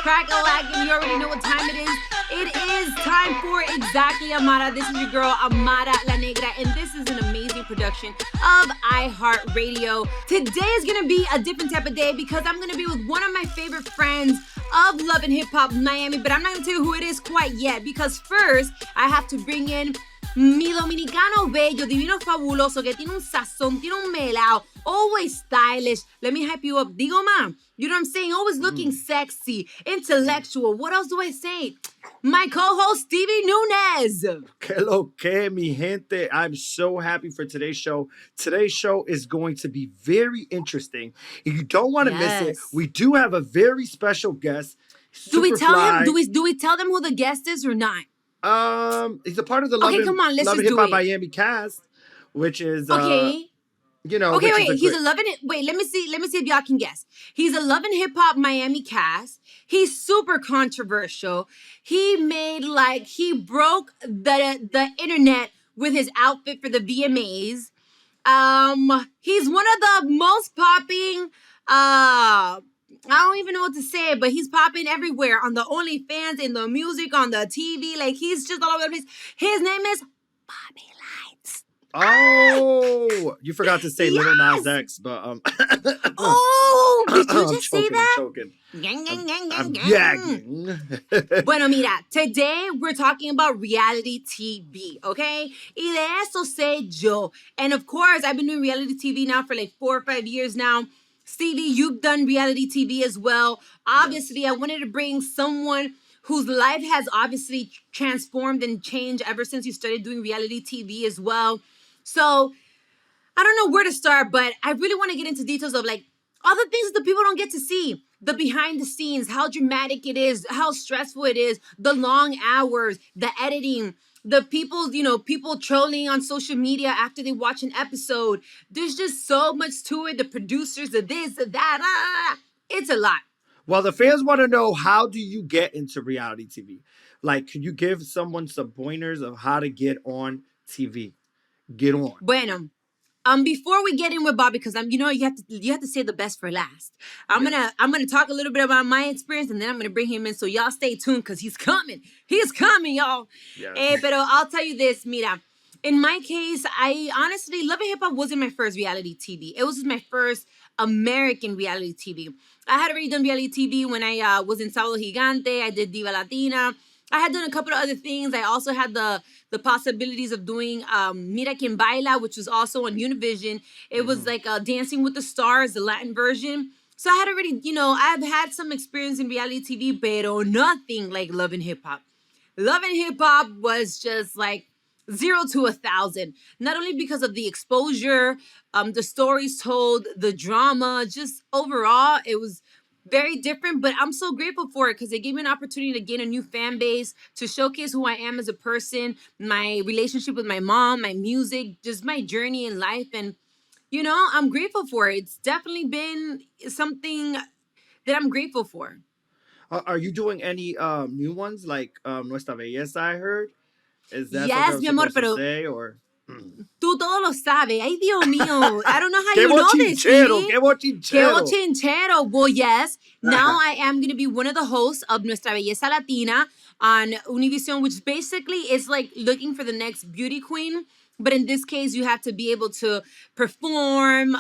crack-a-lack, you already know what time it is. It is time for Exactly Amara. This is your girl, Amara La Negra, and this is an amazing production of iHeartRadio. Today is going to be a different type of day because I'm going to be with one of my favorite friends of Love and Hip Hop Miami, but I'm not going to tell you who it is quite yet because first I have to bring in mi dominicano bello, divino, fabuloso, que tiene un sazón, tiene un melao, always stylish. Let me hype you up. Digo, ma, you know what I'm saying? Always looking sexy, intellectual. What else do I say? My co-host, Stevey Nunes. Que lo que, mi gente. I'm so happy for today's show. Today's show is going to be very interesting. If you don't want to miss it, we do have a very special guest. Do we tell him? Do we tell them who the guest is or not? He's a part of the Love and Hip Hop Miami cast, which is okay. You know. Okay, wait. He's a Love and wait. Let me see if y'all can guess. He's a Love and Hip Hop Miami cast. He's super controversial. He broke the internet with his outfit for the VMAs. He's one of the most popping. I don't even know what to say, but he's popping everywhere on the OnlyFans, in the music, on the TV. Like, he's just all over the place. His name is Bobby Lytes. Oh, you forgot to say Little Nas X, but oh, did you just say that? I'm choking. I'm gagging. Bueno, mira, today we're talking about reality TV, okay? Y de eso sé yo. And of course, I've been doing reality TV now for like 4 or 5 years now. Stevie, you've done reality TV as well. Obviously, yes. I wanted to bring someone whose life has obviously transformed and changed ever since you started doing reality TV as well. So, I don't know where to start, but I really want to get into details of like all the things that the people don't get to see. The behind the scenes, how dramatic it is, how stressful it is, the long hours, the editing, the people trolling on social media after they watch an episode. There's just so much to it. The producers, the this, the that. It's a lot. Well, the fans want to know, how do you get into reality TV? Like, can you give someone some pointers of how to get on TV? Get on. Bueno. Before we get in with Bobby, because you have to say the best for last. I'm gonna talk a little bit about my experience, and then I'm gonna bring him in. So y'all stay tuned, because he's coming. He's coming, y'all. Yes. Pero I'll tell you this, mira. In my case, I honestly, Love and Hip Hop wasn't my first reality TV. It was my first American reality TV. I had already done reality TV when I was in Sábado Gigante. I did Diva Latina. I had done a couple of other things. I also had the possibilities of doing Mira Quien Baila, which was also on Univision. It was like Dancing with the Stars, the Latin version. So I had already, I've had some experience in reality TV, pero nothing like Love and Hip Hop. Love and Hip Hop was just like 0 to 1,000. Not only because of the exposure, the stories told, the drama, just overall, it was very different, but I'm so grateful for it because it gave me an opportunity to gain a new fan base, to showcase who I am as a person, my relationship with my mom, my music, just my journey in life. And, I'm grateful for it. It's definitely been something that I'm grateful for. Are you doing any new ones like Nuestra Belleza, I heard? Is that yes, mi amor, pero... say, or... Tú todo lo sabes. Ay, Dios mío. I don't know how you know this. Qué bochinchero. Well, yes. Now I am going to be one of the hosts of Nuestra Belleza Latina on Univision, which basically is like looking for the next beauty queen. But in this case, you have to be able to perform,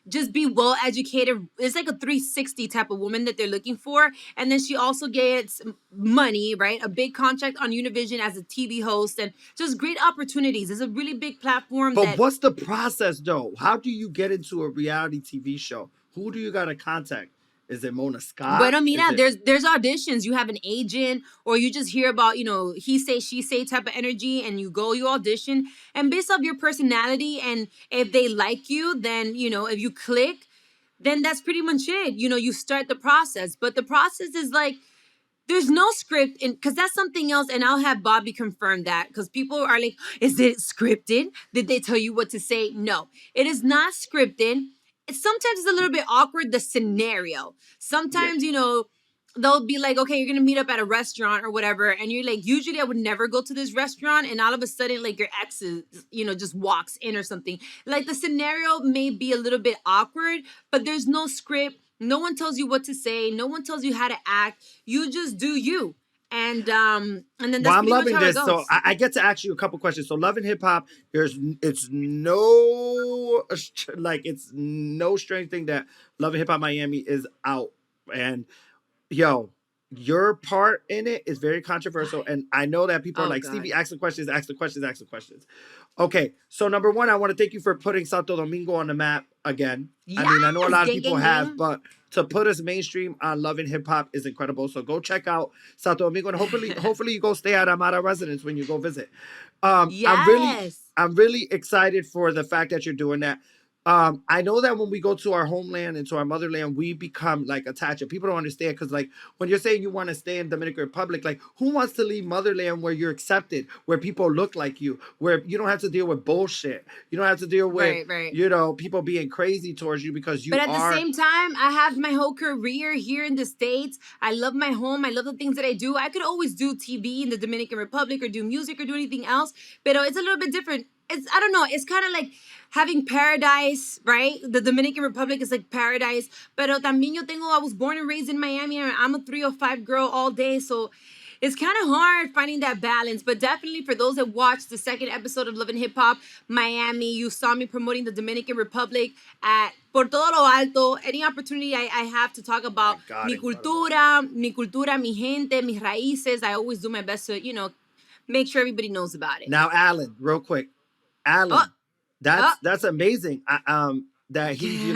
just be well-educated. It's like a 360 type of woman that they're looking for. And then she also gets money, right? A big contract on Univision as a TV host and just great opportunities. It's a really big platform. But what's the process, though? How do you get into a reality TV show? Who do you got to contact? Is it Mona Scott? Bueno, mira, there's auditions. You have an agent, or you just hear about, he say, she say type of energy, and you audition. And based off your personality, and if they like you, then, if you click, then that's pretty much it. You start the process. But the process is like, there's no script, because that's something else, and I'll have Bobby confirm that, because people are like, is it scripted? Did they tell you what to say? No, it is not scripted. Sometimes it's a little bit awkward, the scenario. Sometimes, they'll be like, okay, you're going to meet up at a restaurant or whatever. And you're like, usually I would never go to this restaurant. And all of a sudden, like your ex is, just walks in or something. Like the scenario may be a little bit awkward, but there's no script. No one tells you what to say. No one tells you how to act. You just do you. And then Well, that's I'm pretty much loving how it this. So goes. I get to ask you a couple questions. So Love and Hip Hop, it's no like it's no strange thing that Love and Hip Hop Miami is out. And yo, your part in it is very controversial. And I know that people are Oh like, Stevie, God. ask the questions, ask the questions, ask the questions. Okay, so number one, I want to thank you for putting Santo Domingo on the map again. I mean, I know a Yes, lot of gang, people gang, have, gang. but to put us mainstream on Love and Hip Hop is incredible. So go check out Santo Domingo, and hopefully you go stay at Amara residence when you go visit. Um, I'm really, Yes. I'm really excited for the fact that you're doing that. I know that when we go to our homeland and to our motherland, we become like attached. And people don't understand because, like, when you're saying you want to stay in Dominican Republic, like, who wants to leave motherland where you're accepted, where people look like you, where you don't have to deal with bullshit, you don't have to deal with, Right, right. people being crazy towards you because But you at the are. same time, I have my whole career here in the States. I love my home. I love the things that I do. I could always do TV in the Dominican Republic or do music or do anything else. But it's a little bit different. I don't know, it's kind of like having paradise, right? The Dominican Republic is like paradise. Pero también I was born and raised in Miami, and I'm a 305 girl all day. So it's kind of hard finding that balance, but definitely for those that watched the second episode of Love and Hip Hop Miami, you saw me promoting the Dominican Republic at Por Todo Lo Alto. Any opportunity I have to talk My about God, incredible. mi cultura, mi gente, mis raíces, I always do my best to, make sure everybody knows about it. Now, Alan, real quick, Oh, Alan, oh. that's amazing. That he's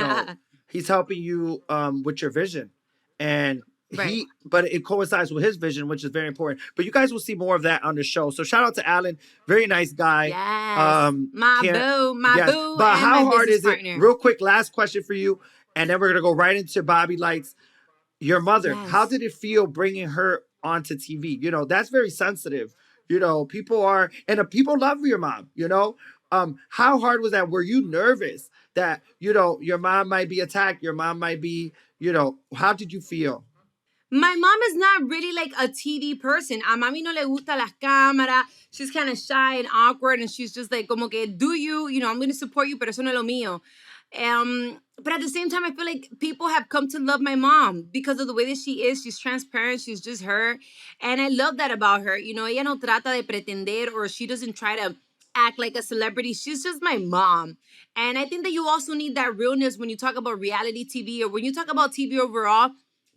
he's helping you with your vision, and Right. but it coincides with his vision, which is very important. But you guys will see more of that on the show. So shout out to Alan, very nice guy. Yes. My Can't boo, my Yes, boo, but and my how hard business is it? partner. Real quick, last question for you, and then we're gonna go right into Bobby Lights. Your mother, how Yes. did it feel bringing her onto TV? That's very sensitive. People are, and people love your mom. How hard was that? Were you nervous that your mom might be attacked? Your mom might be, how did you feel? My mom is not really like a TV person. A mami no le gusta las cámaras. She's kind of shy and awkward, and she's just like, como que, do you? I'm going to support you, pero eso no es lo mío. But at the same time, I feel like people have come to love my mom because of the way that she is. She's transparent. She's just her. And I love that about her. Ella no trata de pretender, or she doesn't try to act like a celebrity. She's just my mom. And I think that you also need that realness when you talk about reality TV or when you talk about TV overall.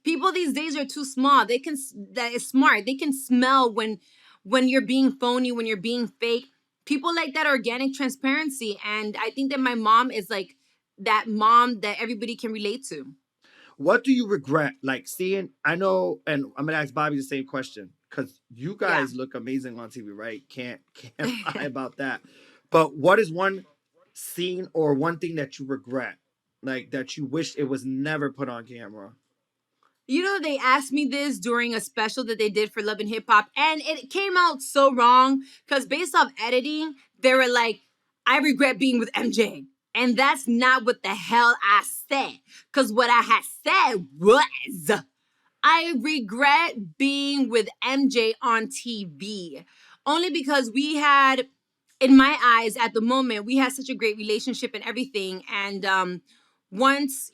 People these days are too small. That is smart. They can smell when you're being phony, when you're being fake. People like that organic transparency, and I think that my mom is like that mom that everybody can relate to. What do you regret? Like seeing, I know, and I'm gonna ask Bobby the same question because you Yeah. guys look amazing on TV, right? Can't lie about that. But what is one scene or one thing that you regret, like that you wish it was never put on camera? They asked me this during a special that they did for Love and Hip Hop, and it came out so wrong because based off editing, they were like, I regret being with MJ. And that's not what the hell I said. Because what I had said was, I regret being with MJ on TV. Only because we had, in my eyes, at the moment, we had such a great relationship and everything. And once,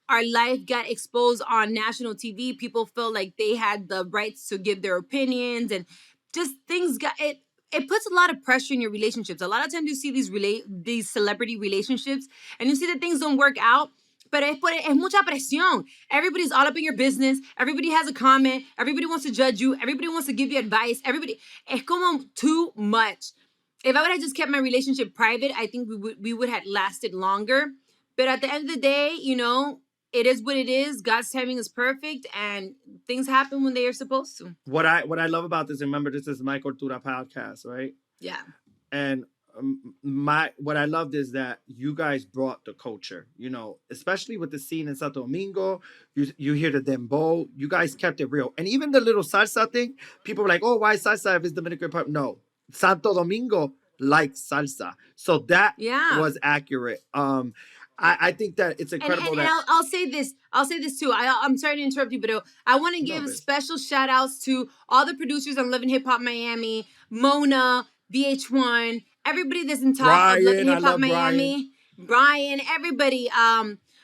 our life got exposed on national TV, people felt like they had the rights to give their opinions, and just things got it. It puts a lot of pressure in your relationships. A lot of times you see these celebrity relationships and you see that things don't work out. But es mucha presión. Everybody's all up in your business. Everybody has a comment. Everybody wants to judge you. Everybody wants to give you advice. Es como too much. If I would have just kept my relationship private, I think we would have lasted longer. But at the end of the day, it is what it is. God's timing is perfect, and things happen when they are supposed to. What I love about this, remember, this is my Cultura podcast, right? Yeah. And what I loved is that you guys brought the culture, especially with the scene in Santo Domingo. You hear the dembow. You guys kept it real, and even the little salsa thing. People were like, "Oh, why salsa if it's Dominican Republic?" No, Santo Domingo likes salsa, so that was accurate. I think that it's incredible. And I'll say this. I'll say this too. I'm sorry to interrupt you, but I want to give special shout outs to all the producers on Love and Hip Hop Miami, Mona, VH1, everybody that's in top of Love and Hip Hop Miami, Brian, everybody.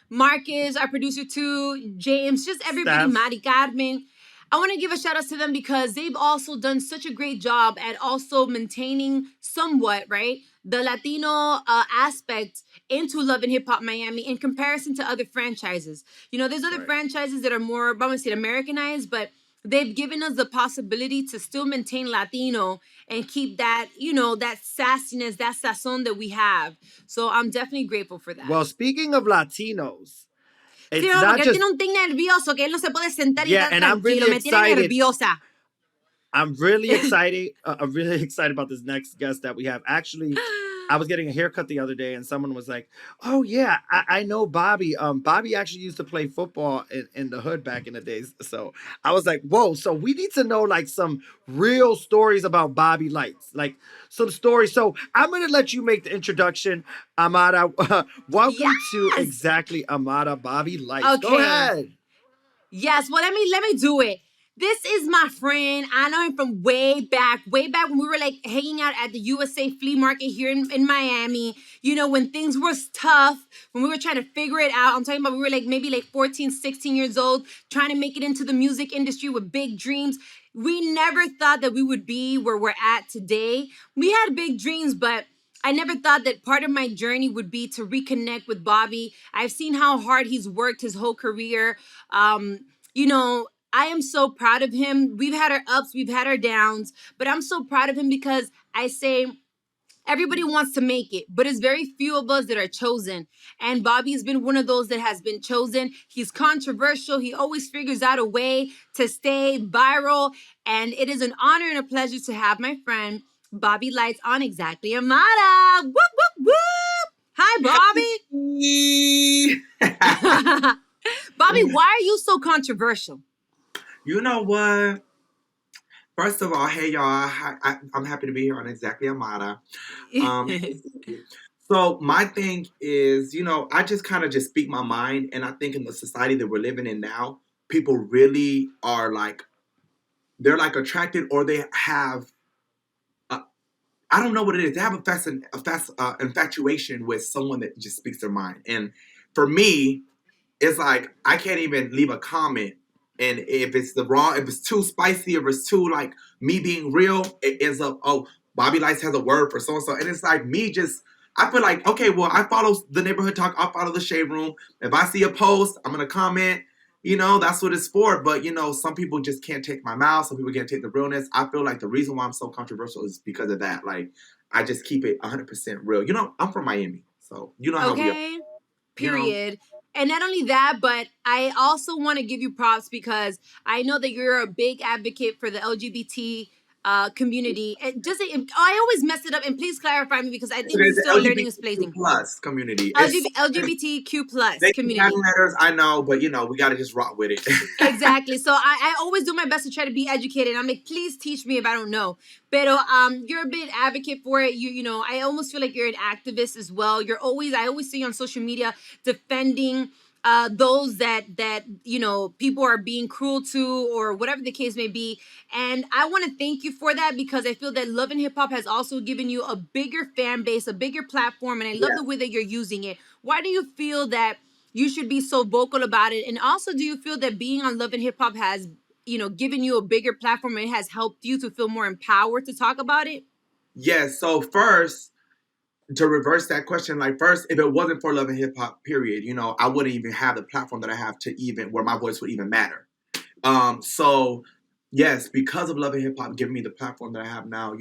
Marcus, our producer too, James, just everybody, Steph. Mari Carmen. I want to give a shout out to them because they've also done such a great job at also maintaining somewhat, right, the Latino aspect into Love and Hip Hop Miami in comparison to other franchises. You know, there's other Right. franchises that are more, I'm gonna say, Americanized, but they've given us the possibility to still maintain Latino and keep that, you know, that sassiness, that sazon that we have. So I'm definitely grateful for that. Well, speaking of Latinos, Sí, it's no, not porque él just tiene un thing nervioso que él no se puede sentar y yeah, estar and I'm tranquilo. really Me tiene excited. nerviosa. I'm really excited. I'm really excited about this next guest that we have. Actually, I was getting a haircut the other day, and someone was like, "Oh yeah, I know Bobby. Bobby actually used to play football in the hood back in the days." So I was like, "Whoa!" So we need to know like some real stories about Bobby Lytes, like some stories. So I'm gonna let you make the introduction, Amara. Welcome to Yes. exactly Amara Bobby Lytes. Go Okay. ahead. Yes, well, let me do it. This is my friend. I know him from way back when we were like hanging out at the USA flea market here in Miami. You know, when things were tough, when we were trying to figure it out. I'm talking about we were like maybe like 14, 16 years old, trying to make it into the music industry with big dreams. We never thought that we would be where we're at today. We had big dreams, but I never thought that part of my journey would be to reconnect with Bobby. I've seen how hard he's worked his whole career. You know, I am so proud of him. We've had our ups, we've had our downs, but I'm so proud of him because I say everybody wants to make it, but it's very few of us that are chosen. And Bobby's been one of those that has been chosen. He's controversial. He always figures out a way to stay viral. And it is an honor and a pleasure to have my friend Bobby Lytes on Exactly Amara. Whoop, whoop, whoop. Hi, Hey. Bobby. Bobby, why are you so controversial? You know what? First of all, hey y'all. I'm happy to be here on Exactly Amada. So my thing is, I just kind of just speak my mind, and I think in the society that we're living in now, people really are like they're like attracted, or they have I don't know what it is. They have infatuation with someone that just speaks their mind, and for me, it's like I can't even leave a comment. And if it's if it's too spicy, if it's too like me being real, it ends up, oh, Bobby Lights has a word for so and so. And it's like me just, I feel like, okay, well, I follow the neighborhood talk, I follow the shade room. If I see a post, I'm going to comment. That's what it's for. But, some people just can't take my mouth. Some people can't take the realness. I feel like the reason why I'm so controversial is because of that. Like, I just keep it 100% real. I'm from Miami. So, you know how we are, Okay. you know? Period. And not only that, but I also want to give you props because I know that you're a big advocate for the LGBT community. And just I always mess it up, and please clarify me because I think this is The still a learning is LGBTQ placing. plus community. It's LGBTQ plus they keep adding community. letters, I know, but we gotta just rock with it. Exactly. So I always do my best to try to be educated. I'm like, please teach me if I don't know. Pero you're a big advocate for it. You know, I almost feel like you're an activist as well. I always see you on social media defending those that people are being cruel to or whatever the case may be. And I want to thank you for that because I feel that Love and Hip Hop has also given you a bigger fan base, a bigger platform, and I love Yeah. the way that you're using it. Why do you feel that you should be so vocal about it? And also, do you feel that being on Love and Hip Hop has, given you a bigger platform and it has helped you to feel more empowered to talk about it? Yes. So first, to reverse that question, like first, if it wasn't for Love and Hip Hop, period, I wouldn't even have the platform that I have to even where my voice would even matter. So yes, because of Love and Hip Hop giving me the platform that I have now,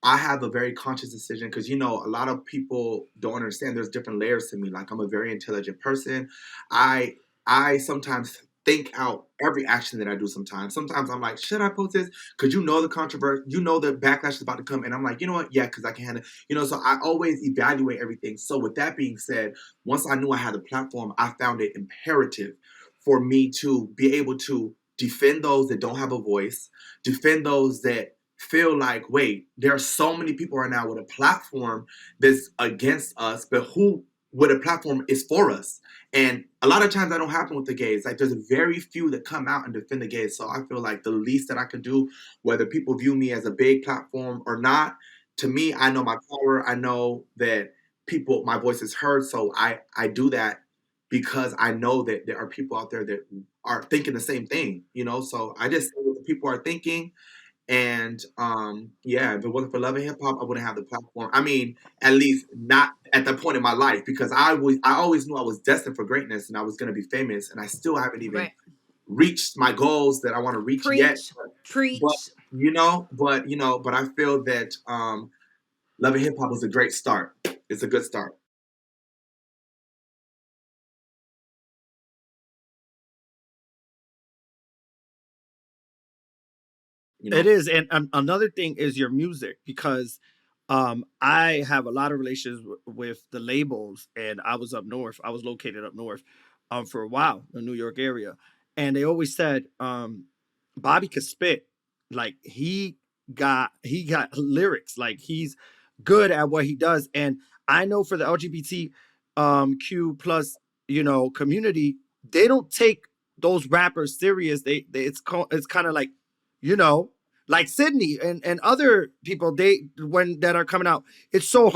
I have a very conscious decision because a lot of people don't understand there's different layers to me. Like I'm a very intelligent person. I I sometimes think out every action that I do sometimes. Sometimes I'm like, should I post this? Because the controversy, the backlash is about to come. And I'm like, you know what? Yeah, because I can handle, so I always evaluate everything. So with that being said, once I knew I had a platform, I found it imperative for me to be able to defend those that don't have a voice, defend those that feel like, wait, there are so many people right now with a platform that's against us, but who with a platform is for us. And a lot of times that don't happen with the gays. Like there's very few that come out and defend the gays. So I feel like the least that I could do, whether people view me as a big platform or not, to me, I know my power. I know that my voice is heard. So I do that because I know that there are people out there that are thinking the same thing, So I just say what the people are thinking. And yeah, if it wasn't for Love and Hip Hop, I wouldn't have the platform. I mean, at least not at that point in my life, because I always knew I was destined for greatness and I was going to be famous, and I still haven't even Right. reached my goals that I want to reach yet. Preach. But Preach. but I feel that Love and Hip Hop was a great start. It's a good start. It is, and another thing is your music, because I have a lot of relations with the labels, and I was up north. I was located up north for a while, the New York area, and they always said Bobby could spit. Like he got lyrics. Like he's good at what he does, and I know for the LGBT Q plus community, they don't take those rappers serious. It's kind of like you know like Sydney and other people that are coming out. It's so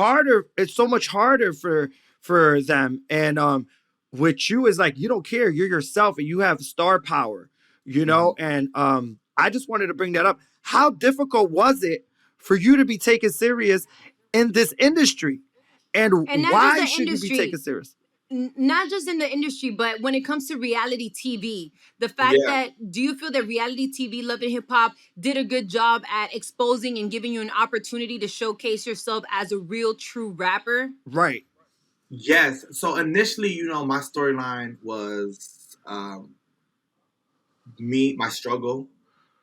much harder for them. And with you is like you don't care. You're yourself and you have star power, Mhm. and I just wanted to bring that up. How difficult was it for you to be taken serious in this industry? And And not just why the should you be taken industry, serious? not just in the industry, but when it comes to reality TV, the fact Yeah. that, do you feel that reality TV, Love and Hip Hop, did a good job at exposing and giving you an opportunity to showcase yourself as a real, true rapper? Right. Yes. So initially, my storyline was my struggle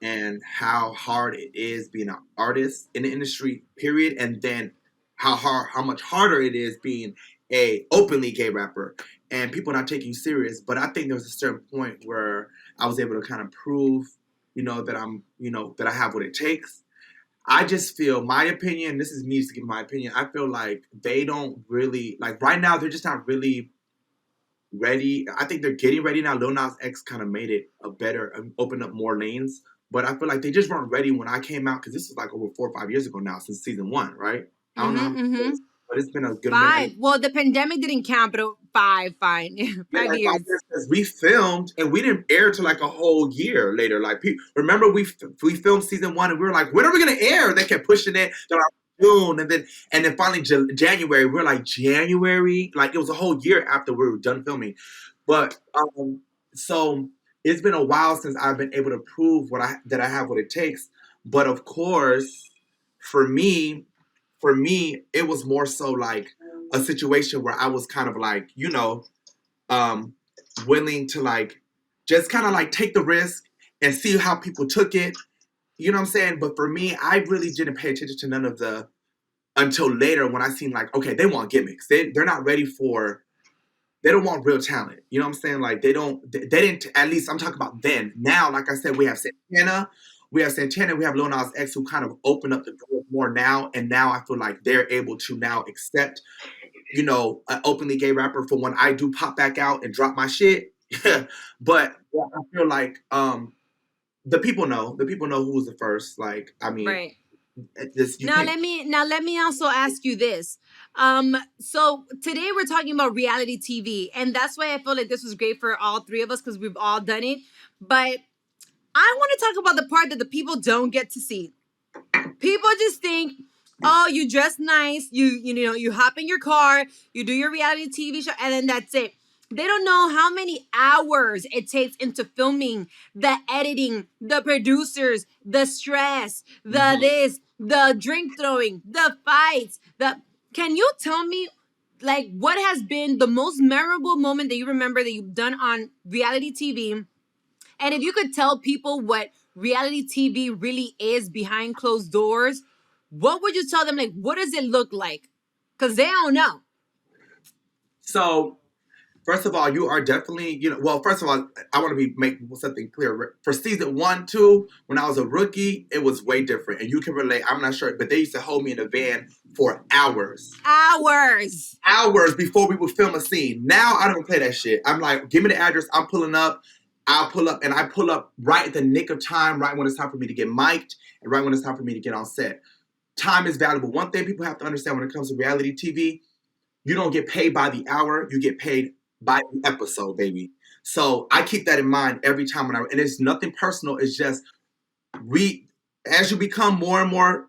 and how hard it is being an artist in the industry, period, and then how much harder it is being a openly gay rapper and people not taking you serious. But I think there was a certain point where I was able to kind of prove, that that I have what it takes. I just feel, my opinion, this is me just giving my opinion, I feel like they don't really, like right now, they're just not really ready. I think they're getting ready now. Lil Nas X kind of made it a better, opened up more lanes. But I feel like they just weren't ready when I came out, because this was like over 4 or 5 years ago now, since season one, right? I don't know how Mm-hmm, many mm-hmm. years, but it's been a good minute. Five. Well, the pandemic didn't count, but five, fine. Yeah, Five like years. 5 years, because we filmed and we didn't air till like a whole year later. Like, remember we filmed season one and we were like, when are we gonna air? They kept pushing it. They're like June, and then finally January. We are like, January, like it was a whole year after we were done filming. But so it's been a while since I've been able to prove that I have what it takes. But of course, for me, it was more so like a situation where I was kind of like, um, willing to like just kind of like take the risk and see how people took it. You know what I'm saying? But for me, I really didn't pay attention to none of the until later when I seen like, okay, they want gimmicks. They're not ready for. They don't want real talent. You know what I'm saying? Like they didn't. At least I'm talking about then. Now, like I said, we have Santana. We have Lil Nas X, who kind of open up the door more now, and now I feel like they're able to now accept an openly gay rapper for when I do pop back out and drop my shit. But yeah, I feel like the people know. The people know who was the first. Like, I mean, Right. this you Now can't. let me also ask you this. So today we're talking about reality TV, and that's why I feel like this was great for all three of us because we've all done it. But I want to talk about the part that the people don't get to see. People just think, oh, you dress nice, you hop in your car, you do your reality TV show, and then that's it. They don't know how many hours it takes into filming, the editing, the producers, the stress, the Mhm. this, the drink throwing, the fights. The Can you tell me, like, what has been the most memorable moment that you remember that you've done on reality TV? And if you could tell people what reality TV really is behind closed doors, what would you tell them? Like, what does it look like? Because they don't know. So first of all, you are definitely, well, first of all, I want to make something clear. For season 1, 2, when I was a rookie, it was way different. And you can relate, I'm not sure, but they used to hold me in a van for hours. Hours. Hours before we would film a scene. Now I don't play that shit. I'm like, give me the address, I'm pulling up. I'll pull up, and I pull up right at the nick of time, right when it's time for me to get mic'd, and right when it's time for me to get on set. Time is valuable. One thing people have to understand when it comes to reality TV, you don't get paid by the hour, you get paid by the episode, baby. So I keep that in mind every time and it's nothing personal. It's just we, as you become more and more,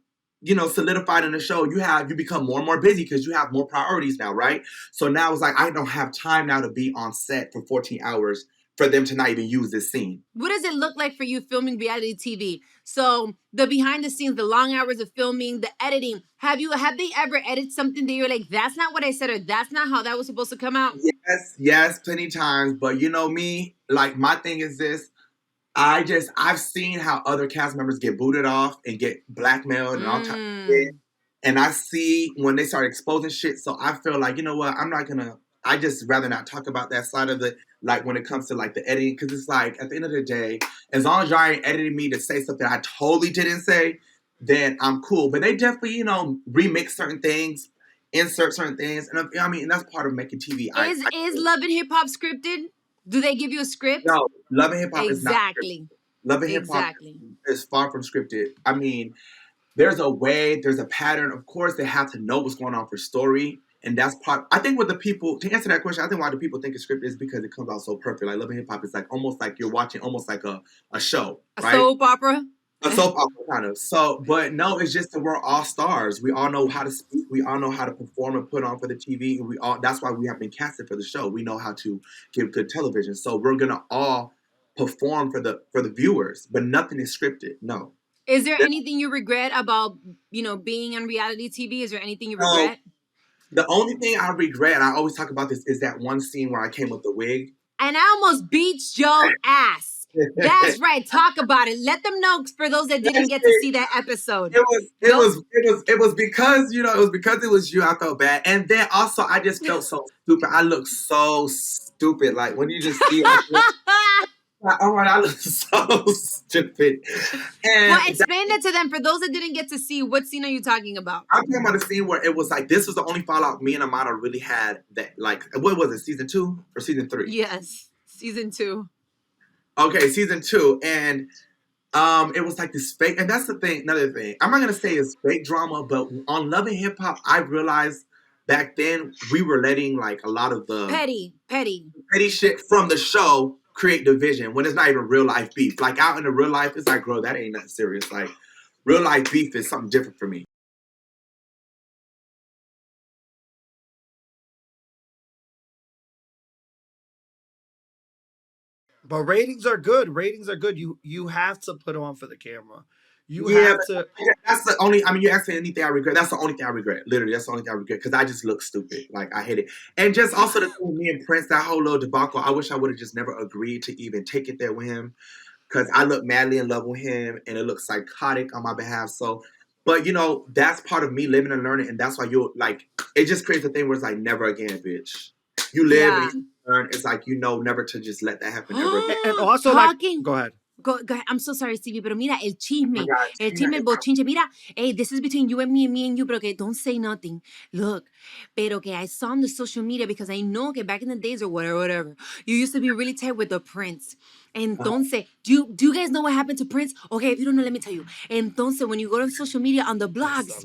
solidified in the show, you become more and more busy because you have more priorities now, right? So now it's like I don't have time now to be on set for 14 hours for them to not even use this scene. What does it look like for you filming reality TV? So the behind the scenes, the long hours of filming, the editing. Have they ever edited something that you're like, that's not what I said, or that's not how that was supposed to come out? Yes, plenty times. But you know me, like my thing is this. I've seen how other cast members get booted off and get blackmailed and all types of shit. And I see when they start exposing shit. So I feel like, you know what, I just rather not talk about that side of it. Like when it comes to like the editing, because it's like at the end of the day, as long as y'all ain't editing me to say something I totally didn't say, then I'm cool. But they definitely, remix certain things, insert certain things. And I mean, that's part of making TV. Is Love and Hip Hop scripted? Do they give you a script? No, Love and Hip Hop is not scripted. Exactly. Love and Hip Hop is far from scripted. I mean, there's a way, there's a pattern. Of course, they have to know what's going on for story. And that's part, I think what the people, to answer that question, I think why the people think it's scripted is because it comes out so perfect. Like Love and Hip Hop is like almost like you're watching almost like a show, right? A soap opera? A soap opera kind of. So, but no, it's just that we're all stars. We all know how to speak. We all know how to perform and put on for the TV. And that's why we have been casted for the show. We know how to give good television. So we're going to all perform for the viewers, but nothing is scripted. No. Is there anything you regret about, being on reality TV? Is there anything you regret? The only thing I regret, and I always talk about this, is that one scene where I came with the wig. And I almost beat your ass. That's right. Talk about it. Let them know for those that didn't get to see that episode. It was because it was you. I felt bad, and then also I just felt so stupid. I looked so stupid. Like when you just see. Oh my! I look so stupid. And well, explain it to them for those that didn't get to see. What scene are you talking about? I'm talking about a scene where it was like this was the only fallout me and Amara really had. That like what was it? Season 2 or season 3? Yes, season 2. Okay, season 2, and it was like this fake. And that's the thing. Another thing, I'm not gonna say it's fake drama, but on Love and Hip Hop, I realized back then we were letting like a lot of the petty shit from the show create division when it's not even real life beef. Like out in the real life, it's like, bro, that ain't nothing serious. Like real life beef is something different for me. But ratings are good. Ratings are good. You have to put on for the camera. Have to. That's the only. I mean, you ask me anything I regret. That's the only thing I regret. Literally, that's the only thing I regret because I just look stupid. Like I hate it. And just also the thing with me and Prince, that whole little debacle. I wish I would have just never agreed to even take it there with him because I look madly in love with him and it looks psychotic on my behalf. So, but that's part of me living and learning, and that's why you're like. It just creates a thing where it's like never again, bitch. You live and you learn. It's like never to just let that happen ever again. And also, go ahead. Go ahead. I'm so sorry, Stevie, pero mira, el chisme, el bochinche. Mira, hey, this is between you and you, pero que don't say nothing. Look, pero que I saw on the social media because I know que back in the days or whatever, you used to be really tight with the Prince. Entonces, do you guys know what happened to Prince? Okay, if you don't know, let me tell you. Entonces, when you go to social media on the blogs.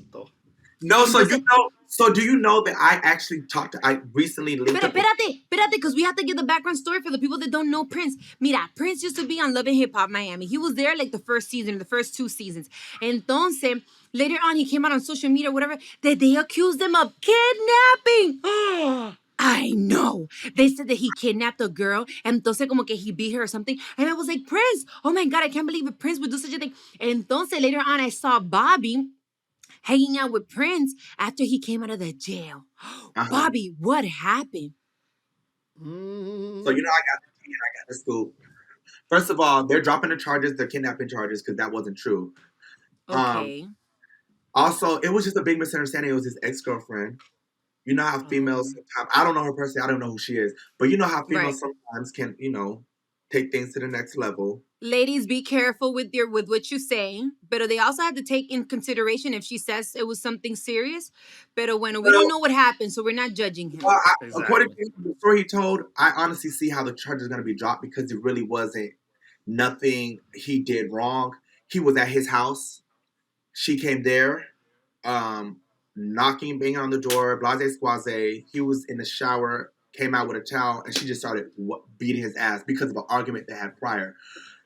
No, so do you know that I actually I recently linked up. Espérate, because we have to give the background story for the people that don't know Prince. Mira, Prince used to be on Love and Hip Hop Miami. He was there like the first season, the first 2 seasons. Entonces, later on, he came out on social media or whatever, that they accused him of kidnapping. I know. They said that he kidnapped a girl, entonces como que he beat her or something. And I was like, Prince, oh my God, I can't believe it. Prince would do such a thing. Entonces, later on, I saw Bobby hanging out with Prince after he came out of the jail. Bobby, what happened? So I got the scoop. First of all, they're dropping the charges, the kidnapping charges, because that wasn't true. Okay. Also, it was just a big misunderstanding. It was his ex-girlfriend. You know how females sometimes, I don't know her personally, I don't know who she is, but you know how females sometimes can, take things to the next level. Ladies, be careful with what you say, but they also have to take in consideration if she says it was something serious. But we don't know what happened, so we're not judging him. According to the story he told, I honestly see how the charge is going to be dropped because it really wasn't nothing he did wrong. He was at his house. She came there, knocking, banging on the door, blase squaze. He was in the shower came out with a towel, and she just started beating his ass because of an argument they had prior.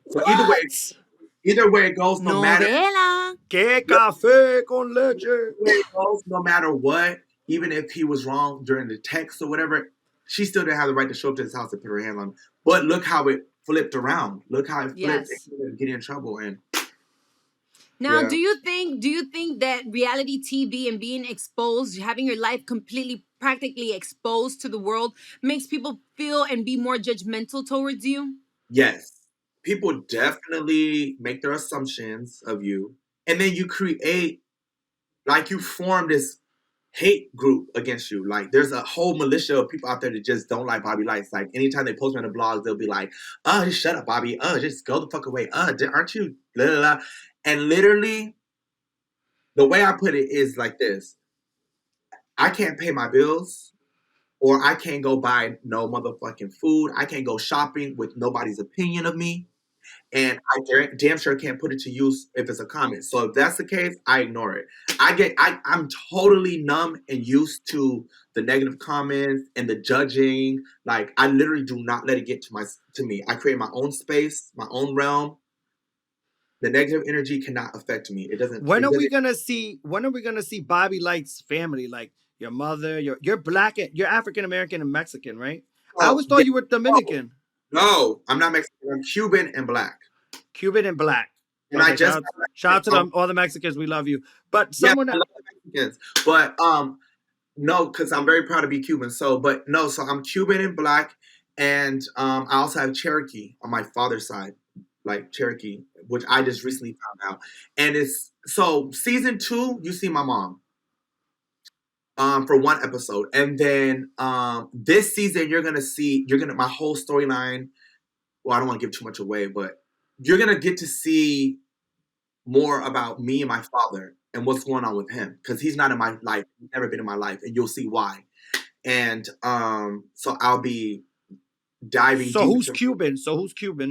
So What? either way it goes, no matter Novela. Que café con leche. it goes, no matter what, even if he was wrong during the text or whatever, she still didn't have the right to show up to his house and put her hand on him. But look how it flipped around. Look how it flipped Yes. and get in trouble. And Now, yeah. do you think that reality TV and being exposed, having your life completely, practically exposed to the world, makes people feel and be more judgmental towards you? Yes. People definitely make their assumptions of you. And then you create, like, you form this hate group against you. Like, there's a whole militia of people out there that just don't like Bobby Lytes. Like, anytime they post on the blogs, they'll be like, "Oh, just shut up, Bobby. Oh, just go the fuck away. Aren't you blah, blah, blah." And literally, the way I put it is like this: I can't pay my bills, or I can't go buy no motherfucking food. I can't go shopping with nobody's opinion of me. And I damn sure can't put it to use if it's a comment. So if that's the case, I ignore it. I'm totally numb and used to the negative comments and the judging. Like, I literally do not let it get to me. I create my own space, my own realm. The negative energy cannot affect me. It doesn't. When are we gonna see Bobby Lytes' family? Like your mother, you're black, you're African American and Mexican, right? I always thought you were Dominican. No, I'm not Mexican. I'm Cuban and black. Cuban and black. And Okay, I just shout out to all the Mexicans. We love you. But someone, I love the Mexicans. But no, because I'm very proud to be Cuban. So I'm Cuban and black, and I also have Cherokee on my father's side, like Cherokee, which I just recently found out. And it's so season 2, you see my mom. For one episode, and then this season you're gonna my whole storyline. Well, I don't want to give too much away, but you're gonna get to see more about me and my father and what's going on with him, because he's not in my life. He's never been in my life, and you'll see why. And so I'll be diving. So who's Cuban?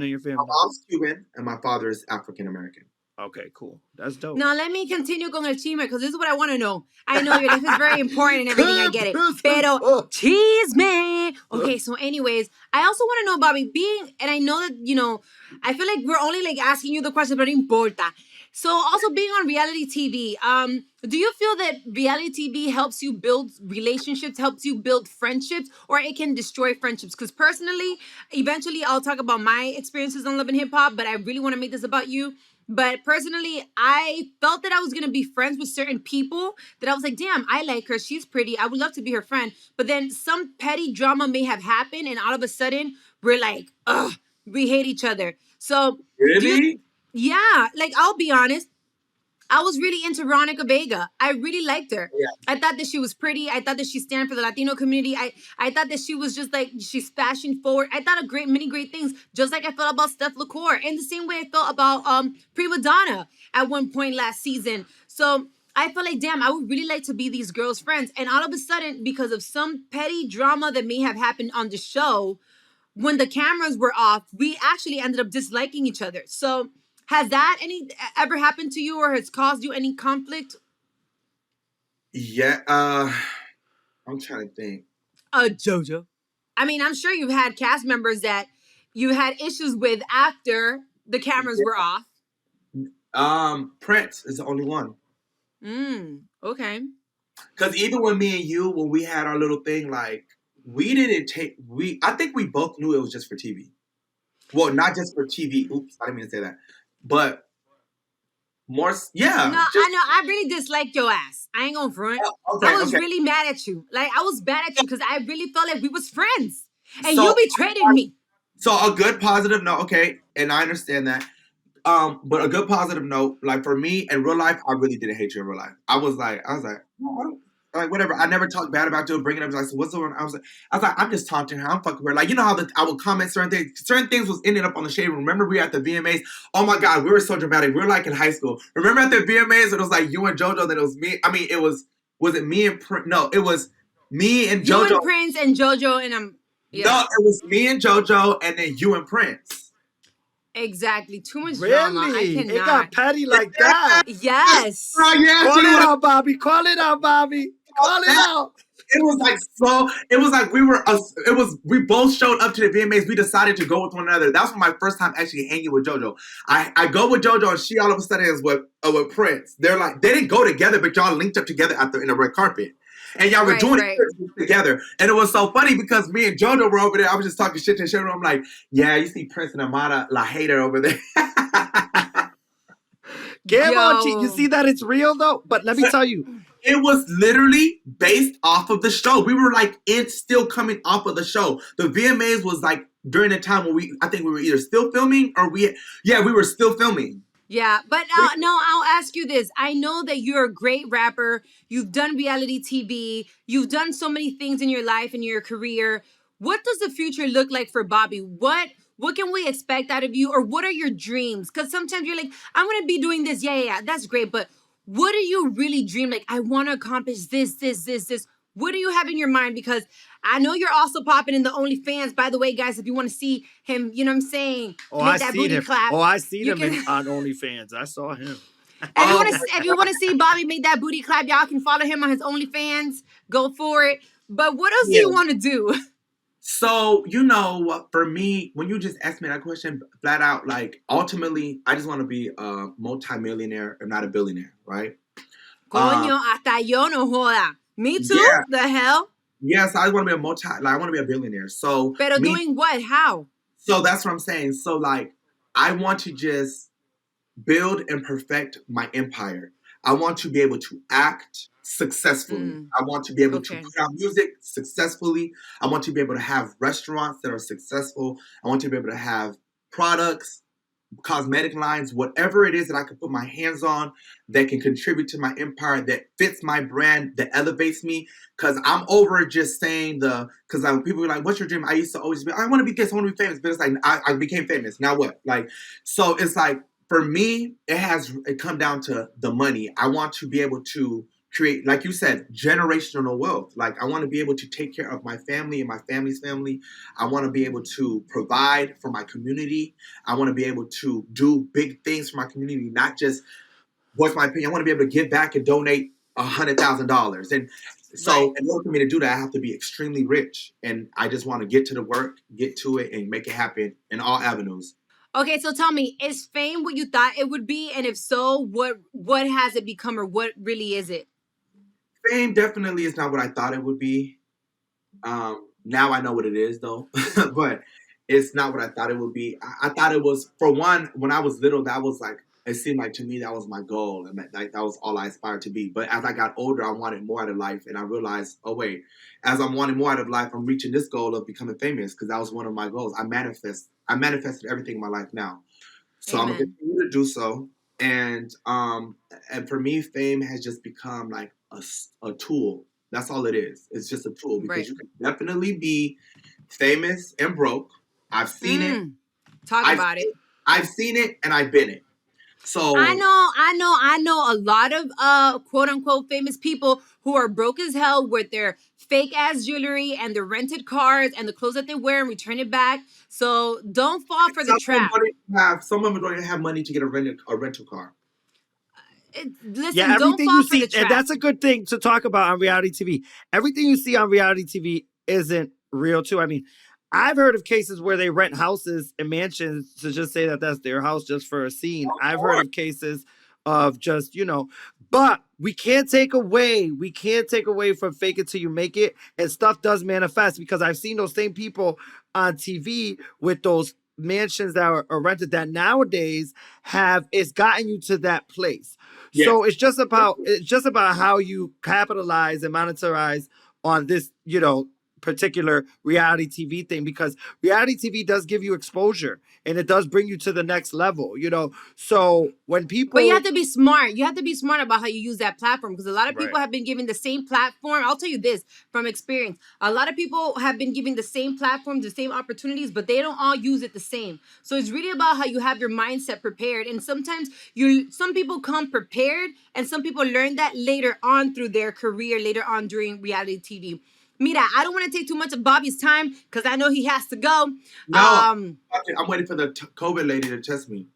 In your family? My mom's Cuban and my father is African American. Okay, cool. That's dope. Now let me continue con el chisme, because this is what I want to know. I know your life is very important and everything. I get it. Pero chisme. Okay, so anyways, I also want to know, Bobby, and I know that, I feel like we're only like asking you the question, but no importa. So also being on reality TV, do you feel that reality TV helps you build relationships, helps you build friendships, or it can destroy friendships? Because personally, eventually I'll talk about my experiences on Love and Hip Hop, but I really want to make this about you. But personally, I felt that I was going to be friends with certain people that I was like, damn, I like her. She's pretty. I would love to be her friend. But then some petty drama may have happened, and all of a sudden we're like, ugh, we hate each other. So really? Yeah, like I'll be honest, I was really into Veronica Vega. I really liked her. Yeah. I thought that she was pretty. I thought that she stand for the Latino community. I thought that she was just like, she's fashion forward. I thought of many great things, just like I felt about Steph LaCour. And the same way I felt about Prima Donna at one point last season. So I felt like, damn, I would really like to be these girls' friends. And all of a sudden, because of some petty drama that may have happened on the show, when the cameras were off, we actually ended up disliking each other. So has that ever happened to you, or has caused you any conflict? Yeah, I'm trying to think. Jojo. I mean, I'm sure you've had cast members that you had issues with after the cameras were off. Prince is the only one. Okay. Because even when me and you, when we had our little thing, like, I think we both knew it was just for TV. Well, not just for TV. Oops, I didn't mean to say that. But more, yeah. No, I know. I really dislike your ass. I ain't gonna front. Okay, I was really mad at you. Like, I was mad at you because I really felt like we was friends. And you betrayed me. So a good positive note, okay, and I understand that. But a good positive note, like for me in real life, I really didn't hate you in real life. I was like, like whatever. I never talked bad about you, bringing up like, so what's the one? I was like, I'm just taunting her. I'm fucking her. Like, you know how I would comment certain things. Certain things was ending up on the shade room. Remember we were at the VMAs? Oh my God, we were so dramatic. We were like in high school. Remember at the VMAs it was like you and JoJo, then it was me. I mean, was it me and No, it was me and JoJo. You and Prince and JoJo and yeah. No, it was me and JoJo and then you and Prince. Exactly. Too much drama. I cannot. It got petty like that. Yes. Oh, yeah, Call it out, Bobby. Call it out, Bobby. Call it out. It was like so. It was like we both showed up to the VMAs. We decided to go with one another. That was my first time actually hanging with JoJo. I go with JoJo, and she all of a sudden is with Prince. They're like they didn't go together, but y'all linked up together in the red carpet, and y'all were doing it together. And it was so funny because me and JoJo were over there. I was just talking shit to JoJo. I'm like, yeah, you see Prince and Amara La Hater over there. You see that it's real though? But let me tell you. It was literally based off of the show. We were like, it's still coming off of the show. The VMAs was like during the time when I think we were either still filming or we were still filming. Yeah, but no, I'll ask you this. I know that you're a great rapper. You've done reality TV. You've done so many things in your life and your career. What does the future look like for Bobby? What can we expect out of you? Or what are your dreams? Because sometimes you're like, I'm going to be doing this. Yeah, that's great. But what do you really dream? Like, I want to accomplish this. What do you have in your mind? Because I know you're also popping in the OnlyFans. By the way, guys, if you want to see him, you know what I'm saying? Make that booty clap. I see him on OnlyFans. I saw him. If you want to see Bobby make that booty clap, y'all can follow him on his OnlyFans. Go for it. But what else do you want to do? So, for me, when you just asked me that question flat out, like, ultimately, I just want to be a multi-millionaire, if not a billionaire, right? Coño, hasta yo no joda. Me too? Yeah. The hell? Yes, I want to be I want to be a billionaire. So, pero doing what? How? So that's what I'm saying. So, like, I want to just build and perfect my empire. I want to be able to act successfully. I want to be able to put out music successfully. I want to be able to have restaurants that are successful. I want to be able to have products, cosmetic lines, whatever it is that I can put my hands on that can contribute to my empire, that fits my brand, that elevates me. Because I'm over just saying because people are like, what's your dream? I used to always be, I want to be this, I want to be famous. But it's like, I became famous. Now what? Like, so it's like, for me, it come down to the money. I want to be able to create, like you said, generational wealth. Like, I want to be able to take care of my family and my family's family. I want to be able to provide for my community. I want to be able to do big things for my community, not just voice my opinion. I want to be able to give back and donate $100,000. And so in order for me to do that, I have to be extremely rich. And I just want to get to the work, get to it, and make it happen in all avenues. Okay, so tell me, is fame what you thought it would be? And if so, what has it become, or what really is it? Fame definitely is not what I thought it would be. Now I know what it is, though. But it's not what I thought it would be. I thought it was, for one, when I was little, that was like, it seemed like to me that was my goal. And that was all I aspired to be. But as I got older, I wanted more out of life. And I realized, oh, wait, as I'm wanting more out of life, I'm reaching this goal of becoming famous, because that was one of my goals. I manifested everything in my life now. So Amen. I'm going to continue to do so. And for me, fame has just become like a tool. That's all it is. It's just a tool, because you can definitely be famous and broke. I've seen it. Talk about it. I've seen it, and I've been it. So I know a lot of quote unquote famous people who are broke as hell with their fake ass jewelry and their rented cars and the clothes that they wear and return it back. So don't fall for the trap. Some of them don't even have money to get a rental car. Listen, everything you see, and that's a good thing to talk about on reality TV. Everything you see on reality TV isn't real too. I mean, I've heard of cases where they rent houses and mansions to just say that that's their house just for a scene. I've heard of cases of just, but we can't take away from fake it till you make it. And stuff does manifest, because I've seen those same people on TV with those mansions that are rented that nowadays it's gotten you to that place. Yeah. So it's just about how you capitalize and monetize on this, particular reality TV thing, because reality TV does give you exposure and it does bring you to the next level, So when people, but you have to be smart. You have to be smart about how you use that platform, because a lot of people have been given the same platform. I'll tell you this from experience: a lot of people have been given the same platform, the same opportunities, but they don't all use it the same. So it's really about how you have your mindset prepared. And sometimes some people come prepared, and some people learn that later on through their career, later on during reality TV. Mira, I don't want to take too much of Bobby's time, because I know he has to go. No, I'm waiting for the COVID lady to test me.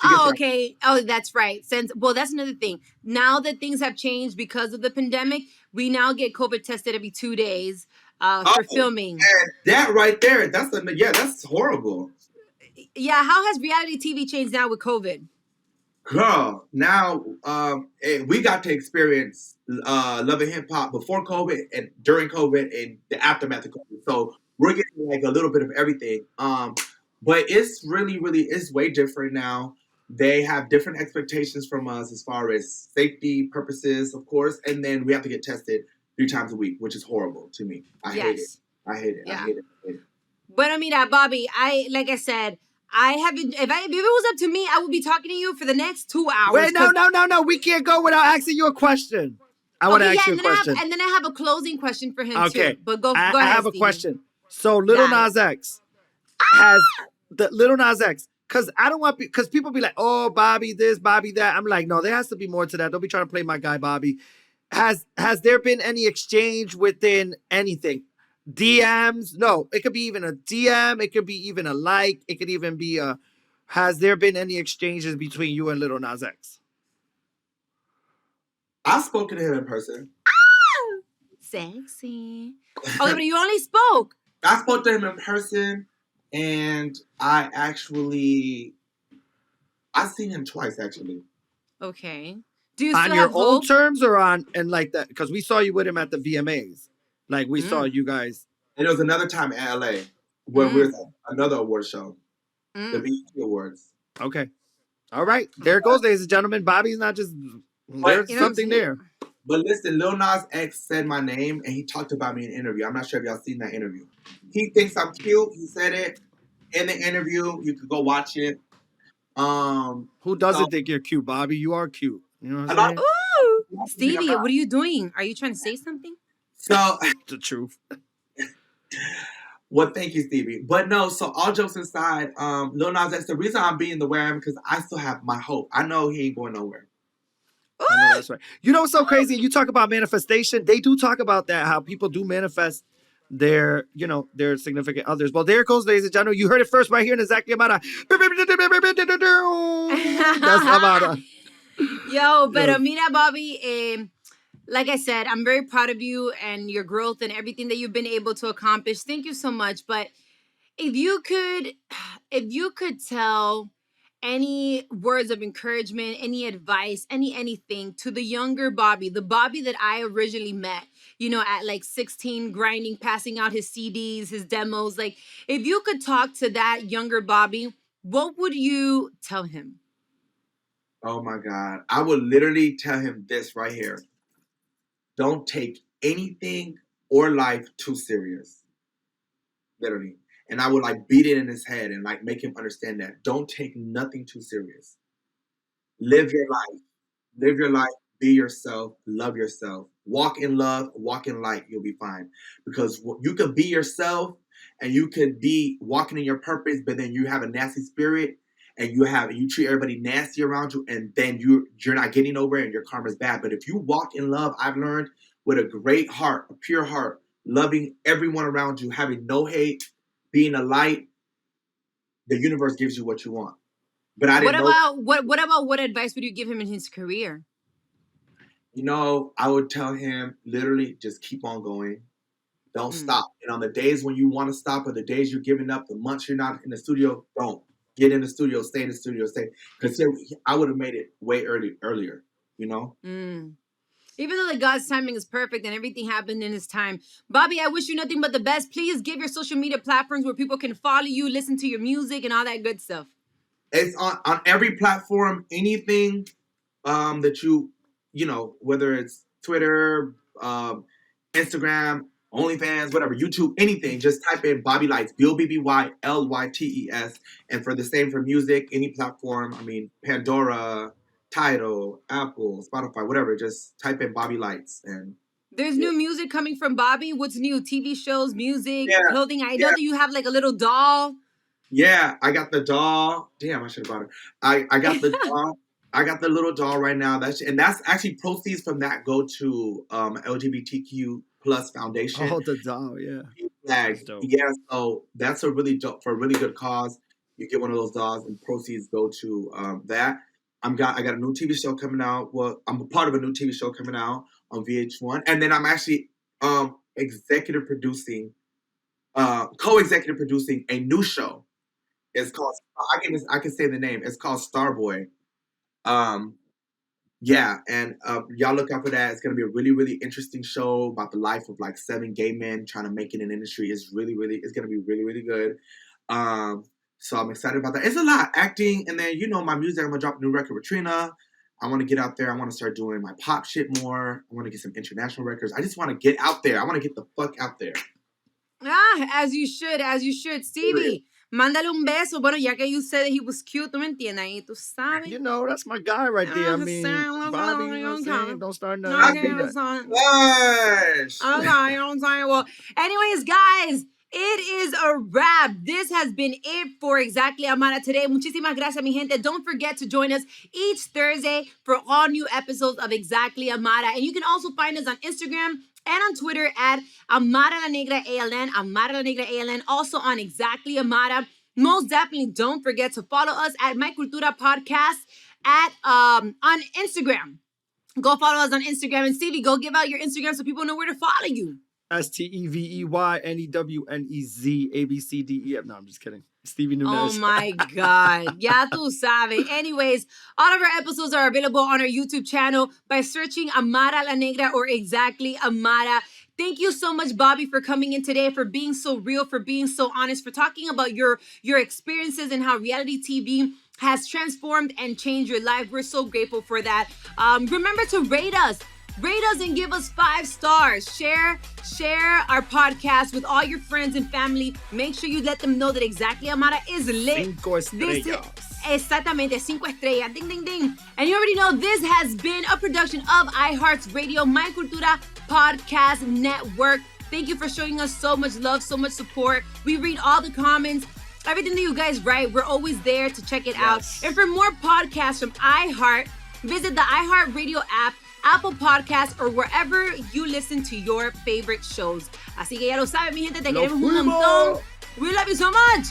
She gets Oh, there. okay. Oh, that's right. That's another thing. Now that things have changed because of the pandemic, we now get COVID tested every 2 days Oh, for filming. and that right there, that's horrible. Yeah, how has reality TV changed now with COVID? Girl, now we got to experience Love and Hip Hop before COVID and during COVID and the aftermath of COVID. So we're getting like a little bit of everything. But it's really it's way different now. They have different expectations from us as far as safety purposes, of course, and then we have to get tested 3 times a week, which is horrible to me. I hate it. Yes. I hate it. I Yeah. hate it. I hate it. Bueno, mira, Bobby, like I said, I haven't. If it was up to me, I would be talking to you for the next 2 hours. Wait, no. We can't go without asking you a question. I want to ask you a question. And then I have a closing question for him Okay. too. But go I ahead, have a Stevie. question. So Little Dale. Nas X has the Little Nas X, because I don't want, because people be like, oh, Bobby this, Bobby that. I'm like, no, there has to be more to that. Don't be trying to play my guy, Bobby. Has there been any exchange within anything? DMs? No, it could be even a DM. It could be even a like. It could even be a. Has there been any exchanges between you and Little Nas X? I've spoken to him in person. Sexy. Okay, but you only spoke. I spoke to him in person, and I've seen him twice actually. Okay. Do you On still your have own hope? terms or on and like that? Because we saw you with him at the VMAs. Like we saw you guys. And there was another time in LA when we were at another award show, the BET Awards. Okay. All right. There it goes, ladies and gentlemen. Bobby's not just. There's something there. But listen, Lil Nas X said my name and he talked about me in an interview. I'm not sure if y'all seen that interview. He thinks I'm cute. He said it in the interview. You could go watch it. Who doesn't think you're cute, Bobby? You are cute. You know what I'm saying? Ooh, Stevie, what are you doing? Are you trying to say something? So the truth. Well, thank you, Stevie. But no, so all jokes aside, Lil Nas X, the reason I'm being the way I am because I still have my hope. I know he ain't going nowhere. I know that's right. You know what's so crazy? You talk about manifestation. They do talk about that, how people do manifest their significant others. Well, there it goes, ladies and gentlemen. You heard it first right here in exactly Amara. That's Amara. Yo, but mira, Bobby, like I said, I'm very proud of you and your growth and everything that you've been able to accomplish. Thank you so much. But if you could tell any words of encouragement, any advice, anything to the younger Bobby, the Bobby that I originally met, at like 16, grinding, passing out his CDs, his demos, like if you could talk to that younger Bobby, what would you tell him? Oh my God. I would literally tell him this right here. Don't take anything or life too serious. Literally. And I would like beat it in his head and like make him understand that. Don't take nothing too serious. Live your life. Live your life. Be yourself. Love yourself. Walk in love. Walk in light. You'll be fine. Because you could be yourself and you could be walking in your purpose, but then you have a nasty spirit and you treat everybody nasty around you, and then you're not getting over it and your karma's bad. But if you walk in love, I've learned, with a great heart, a pure heart, loving everyone around you, having no hate, being a light, the universe gives you what you want. But I didn't know. What advice would you give him in his career? I would tell him literally just keep on going. Don't stop. And on the days when you want to stop or the days you're giving up, the months you're not in the studio, don't. Get in the studio, stay in the studio, stay. Because I would have made it way earlier, Even though the God's timing is perfect and everything happened in his time. Bobby, I wish you nothing but the best. Please give your social media platforms where people can follow you, listen to your music, and all that good stuff. It's on every platform, anything that whether it's Twitter, Instagram, OnlyFans, whatever, YouTube, anything, just type in Bobby Lytes, BOBBYLYTES. And for the same for music, any platform, Pandora, Tidal, Apple, Spotify, whatever, just type in Bobby Lytes. And there's new music coming from Bobby. What's new? TV shows, music, clothing. I know that you have like a little doll. Yeah, I got the doll. Damn, I should have bought her. I got the doll. I got the little doll right now. That's actually proceeds from that go to LGBTQ plus foundation. Oh, the doll, yeah. Yeah, so that's a really good cause. You get one of those dolls, and proceeds go to that. I got a new TV show coming out. Well, I'm a part of a new TV show coming out on VH1, and then I'm actually executive producing, co-executive producing a new show. It's called, I can say the name. It's called Starboy. Yeah, and y'all look out for that. It's gonna be a really, really interesting show about the life of like 7 gay men trying to make it in the industry. It's gonna be really, really good. So I'm excited about that. It's a lot acting, and then my music. I'm gonna drop a new record with Trina. I want to get out there. I want to start doing my pop shit more. I want to get some international records. I just want to get out there. I want to get the fuck out there. As you should. Stevie, mándale un beso. Bueno, ya que you said that he was cute, ¿tú me entiendes? Ahí, tú sabes. That's my guy right there. I mean, Bobby, you know what I'm saying? Don't start nothing. Gosh. Okay, I'm saying. Well, anyways, guys, it is a wrap. This has been it for Exactly Amara today. Muchísimas gracias, mi gente. Don't forget to join us each Thursday for all new episodes of Exactly Amara. And you can also find us on Instagram and on Twitter at Amara la Negra ALN, Amara la Negra ALN, also on Exactly Amara. Most definitely don't forget to follow us at My Cultura Podcast on Instagram. Go follow us on Instagram. And Stevie, go give out your Instagram so people know where to follow you. STEVEYNEWNEZ ABCDEF. No, I'm just kidding. Stevie Nunez. Oh my God. Ya tú sabes. Anyways, all of our episodes are available on our YouTube channel by searching Amara la Negra or Exactly Amara. Thank you so much, Bobby, for coming in today, for being so real, for being so honest, for talking about your experiences and how reality TV has transformed and changed your life. We're so grateful for that. Remember to rate us. Rate us and give us 5 stars. Share our podcast with all your friends and family. Make sure you let them know that Exactly Amara is lit. 5 estrellas. Exactamente, 5 estrellas. Ding, ding, ding. And you already know this has been a production of iHeartRadio, My Cultura Podcast Network. Thank you for showing us so much love, so much support. We read all the comments. Everything that you guys write, we're always there to check it out. And for more podcasts from iHeart, visit the iHeartRadio app, Apple Podcasts, or wherever you listen to your favorite shows. Así que ya lo saben, mi gente, te queremos un montón. We love you so much.